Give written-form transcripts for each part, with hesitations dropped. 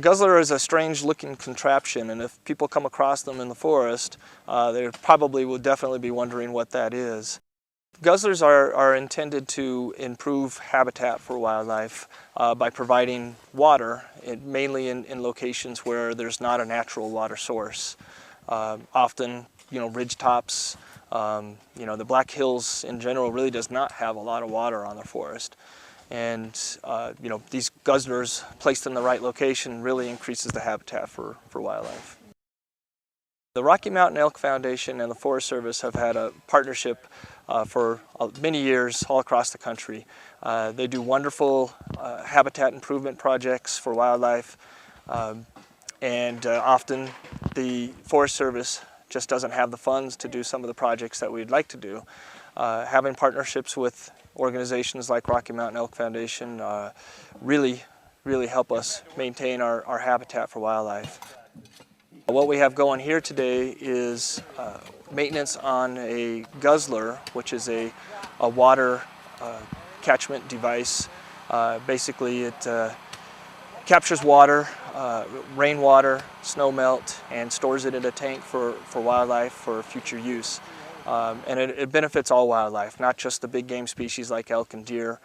A guzzler is a strange looking contraption, and if people come across them in the forest, they probably will definitely be wondering what that is. Guzzlers are intended to improve habitat for wildlife by providing water, mainly in locations where there's not a natural water source. Often, ridge tops, the Black Hills in general really does not have a lot of water on their forest. And these guzzlers placed in the right location really increases the habitat for wildlife. The Rocky Mountain Elk Foundation and the Forest Service have had a partnership for many years all across the country. They do wonderful habitat improvement projects for wildlife, and often the Forest Service just doesn't have the funds to do some of the projects that we'd like to do. Having partnerships with organizations like Rocky Mountain Elk Foundation really help us maintain our habitat for wildlife. What we have going here today is maintenance on a guzzler, which is a water catchment device. Basically it captures water, rainwater, snow melt, and stores it in a tank for wildlife for future use. And it benefits all wildlife, not just the big game species like elk and deer,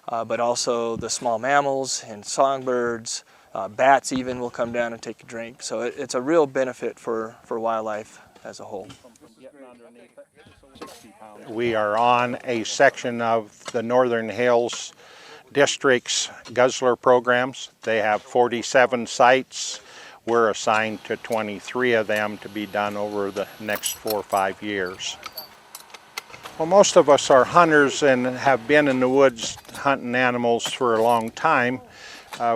but also the small mammals and songbirds. Bats even will come down and take a drink. So it's a real benefit for wildlife as a whole. We are on a section of the Northern Hills District's Guzzler programs. They have 47 sites. We're assigned to 23 of them to be done over the next 4 or 5 years. Well, most of us are hunters and have been in the woods hunting animals for a long time.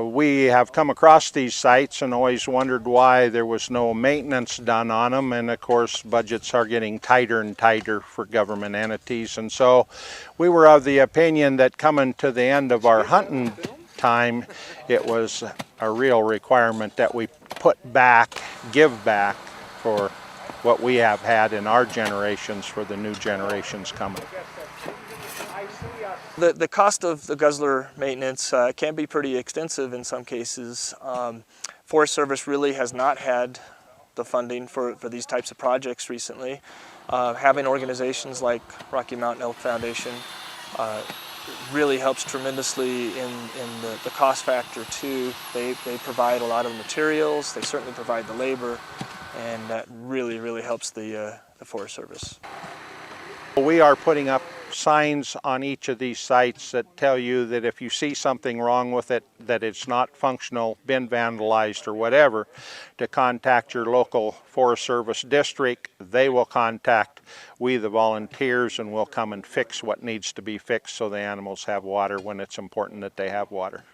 We have come across these sites and always wondered why there was no maintenance done on them, and of course budgets are getting tighter and tighter for government entities, and so we were of the opinion that coming to the end of our hunting time, it was a real requirement that we give back for what we have had in our generations for the new generations coming. The cost of the guzzler maintenance can be pretty extensive in some cases. Forest Service really has not had the funding for these types of projects recently. Having organizations like Rocky Mountain Elk Foundation really helps tremendously in the cost factor too. They provide a lot of materials, they certainly provide the labor, and that really helps the Forest Service. We are putting up signs on each of these sites that tell you that if you see something wrong with it, that it's not functional, been vandalized or whatever, to contact your local Forest Service district. They will contact we the volunteers, and we'll come and fix what needs to be fixed so the animals have water when it's important that they have water.